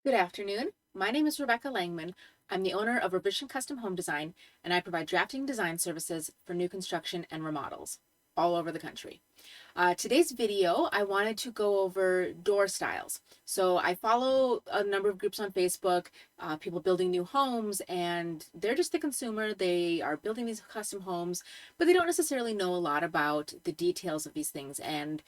Good afternoon. My name is Rebecca Langman. I'm the owner of Revision Custom Home Design, and I provide drafting design services for new construction and remodels all over the country. Today's video, I wanted to go over door styles. So I follow a number of groups on Facebook, people building new homes, and they're just the consumer. They are building these custom homes, but they don't necessarily know a lot about the details of these things. And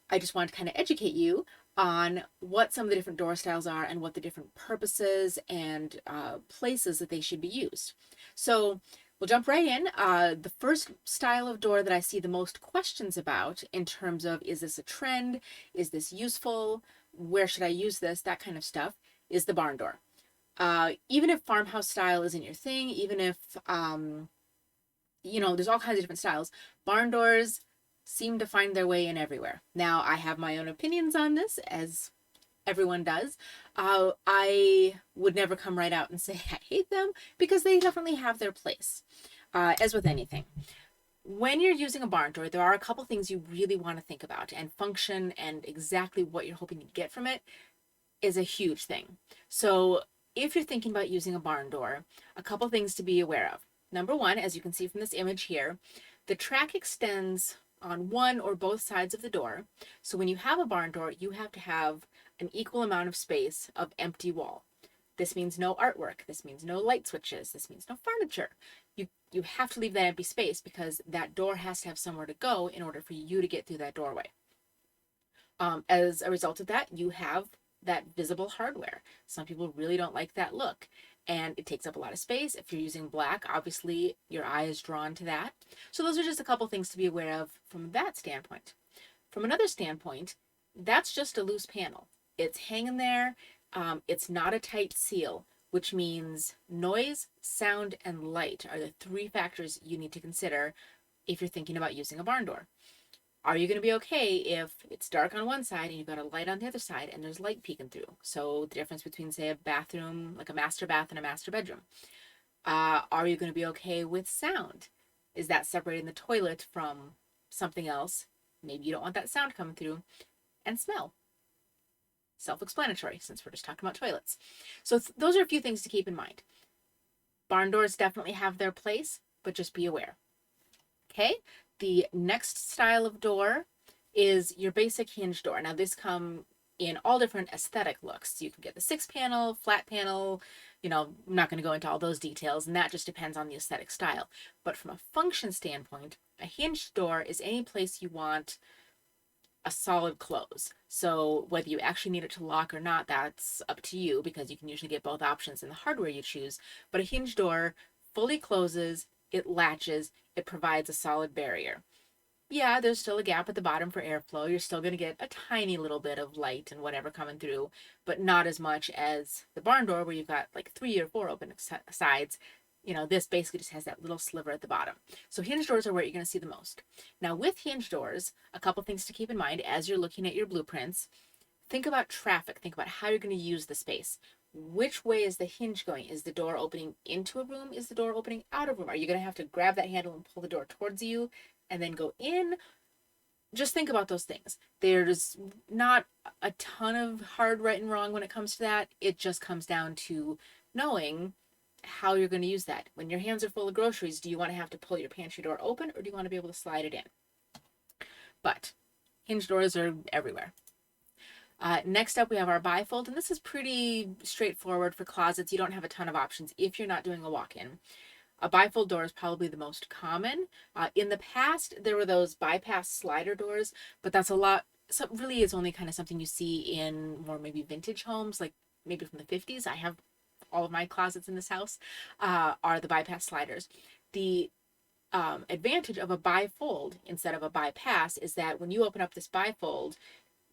I just want to kind of educate you on what some of the different door styles are and what the different purposes and places that they should be used. So we'll jump right in. The first style of door that I see the most questions about in terms of is this a trend? Is this useful? Where should I use this? That kind of stuff is the barn door. Even if farmhouse style isn't your thing, even if there's all kinds of different styles. Barn doors seem to find their way in everywhere. Now, I have my own opinions on this, as everyone does. I would never come right out and say I hate them because they definitely have their place, as with anything. When you're using a barn door, there are a couple things you really want to think about, and function and exactly what you're hoping to get from it is a huge thing. So, if you're thinking about using a barn door, a couple things to be aware of. Number one, as you can see from this image here, the track extends on one or both sides of the door. So when you have a barn door, you have to have an equal amount of space of empty wall. This means no artwork. This means no light switches. This means no furniture. You have to leave that empty space because that door has to have somewhere to go in order for you to get through that doorway. As a result of that, you have that visible hardware. Some people really don't like that look, and it takes up a lot of space. If you're using black, obviously your eye is drawn to that. So those are just a couple things to be aware of from that standpoint. From another standpoint, that's just a loose panel. It's hanging there. It's not a tight seal, which means noise, sound, and light are the three factors you need to consider if you're thinking about using a barn door. Are you going to be okay if it's dark on one side and you've got a light on the other side and there's light peeking through? So the difference between, say, a bathroom, like a master bath and a master bedroom. Are you going to be okay with sound? Is that separating the toilet from something else? Maybe you don't want that sound coming through. And smell. Self-explanatory, since we're just talking about toilets. So those are a few things to keep in mind. Barn doors definitely have their place, but just be aware. Okay, the next style of door is your basic hinge door. Now, this come in all different aesthetic looks. You can get the 6 panel, flat panel. I'm not going to go into all those details, and that just depends on the aesthetic style. But from a function standpoint, a hinged door is any place you want a solid close. So whether you actually need it to lock or not, that's up to you because you can usually get both options in the hardware you choose. But a hinge door fully closes, it latches, it provides a solid barrier. Yeah, there's still a gap at the bottom for airflow. You're still going to get a tiny little bit of light and whatever coming through, but not as much as the barn door where you've got like 3 or 4 open sides. This basically just has that little sliver at the bottom. So hinge doors are where you're going to see the most. Now, with hinge doors, a couple things to keep in mind as you're looking at your blueprints. Think about traffic. Think about how you're going to use the space. Which way is the hinge going? Is the door opening into a room? Is the door opening out of a room? Are you going to have to grab that handle and pull the door towards you and then go in? Just think about those things. There's not a ton of hard right and wrong when it comes to that. It just comes down to knowing how you're going to use that. When your hands are full of groceries, do you want to have to pull your pantry door open or do you want to be able to slide it in? But hinge doors are everywhere. Next up, we have our bifold, and this is pretty straightforward for closets. You don't have a ton of options if you're not doing a walk-in. A bifold door is probably the most common. In the past, there were those bypass slider doors, but that's a lot. So really is only kind of something you see in more maybe vintage homes, like maybe from the 50s. I have all of my closets in this house are the bypass sliders. The advantage of a bifold instead of a bypass is that when you open up this bifold,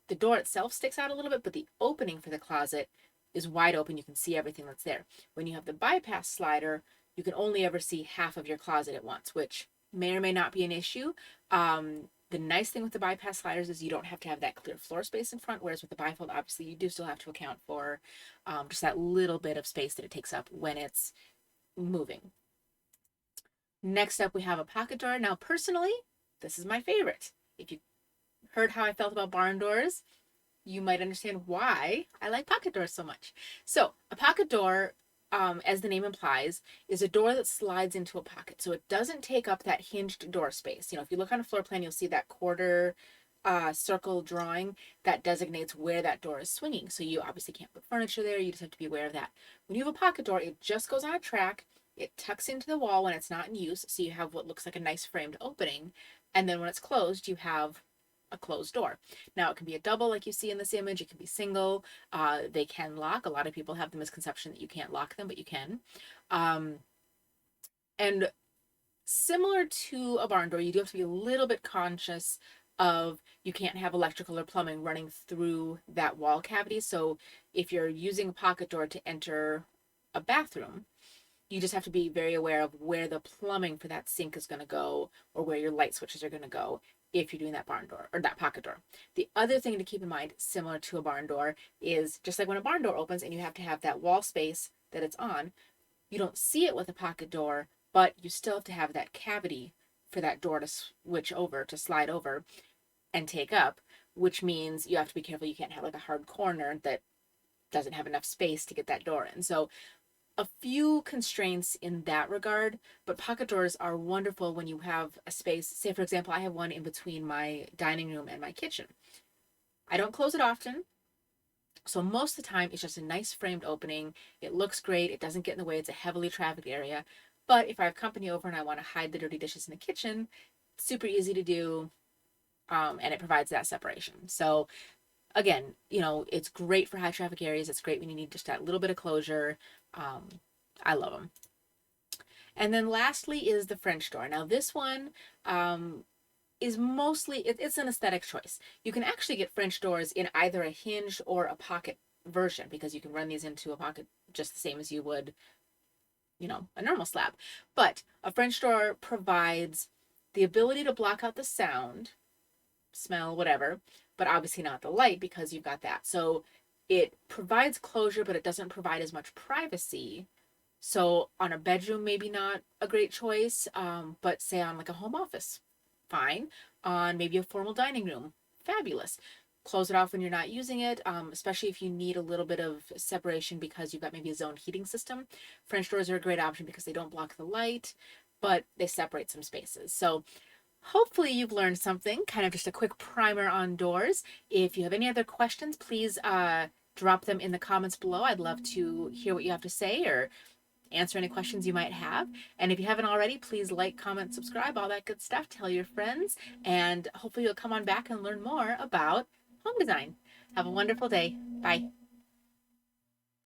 the door itself sticks out a little bit, but the opening for the closet is wide open. You can see everything that's there. When you have the bypass slider, you can only ever see half of your closet at once, which may or may not be an issue. The nice thing with the bypass sliders is you don't have to have that clear floor space in front, whereas with the bifold, obviously, you do still have to account for just that little bit of space that it takes up when it's moving. Next up, we have a pocket door. Now, personally, this is my favorite. If you heard how I felt about barn doors, you might understand why I like pocket doors so much. So, a pocket door, as the name implies, is a door that slides into a pocket. So it doesn't take up that hinged door space. You know, if you look on a floor plan, you'll see that quarter circle drawing that designates where that door is swinging. So you obviously can't put furniture there. You just have to be aware of that. When you have a pocket door, it just goes on a track. It tucks into the wall when it's not in use. So you have what looks like a nice framed opening. And then when it's closed, you have a closed door. Now it can be a double like you see in this image. It can be single. They can lock. A lot of people have the misconception that you can't lock them, but you can. And similar to a barn door, you do have to be a little bit conscious of you can't have electrical or plumbing running through that wall cavity. So if you're using a pocket door to enter a bathroom, you just have to be very aware of where the plumbing for that sink is going to go or where your light switches are going to go if you're doing that barn door or that pocket door. The other thing to keep in mind, similar to a barn door, is just like when a barn door opens and you have to have that wall space that it's on, you don't see it with a pocket door, but you still have to have that cavity for that door to switch over, to slide over and take up, which means you have to be careful. You can't have like a hard corner that doesn't have enough space to get that door in. So a few constraints in that regard, but pocket doors are wonderful when you have a space. Say, for example, I have one in between my dining room and my kitchen. I don't close it often. So most of the time, it's just a nice framed opening. It looks great. It doesn't get in the way. It's a heavily trafficked area. But if I have company over and I want to hide the dirty dishes in the kitchen, it's super easy to do, and it provides that separation. So again, you know, it's great for high traffic areas. It's great when you need just that little bit of closure. I love them. And then lastly is the French door. Now this one is mostly, it's an aesthetic choice. You can actually get French doors in either a hinged or a pocket version because you can run these into a pocket just the same as you would, you know, a normal slab. But a French door provides the ability to block out the sound, smell, whatever, but obviously not the light because you've got that. So it provides closure, but it doesn't provide as much privacy. So on a bedroom, maybe not a great choice, but say on like a home office, fine. On maybe a formal dining room, fabulous. Close it off when you're not using it, especially if you need a little bit of separation because you've got maybe a zone heating system. French doors are a great option because they don't block the light, but they separate some spaces. So hopefully you've learned something, kind of just a quick primer on doors. If you have any other questions, please drop them in the comments below. I'd love to hear what you have to say or answer any questions you might have. And if you haven't already, please like, comment, subscribe, all that good stuff. Tell your friends, and hopefully you'll come on back and learn more about home design. Have a wonderful day. Bye.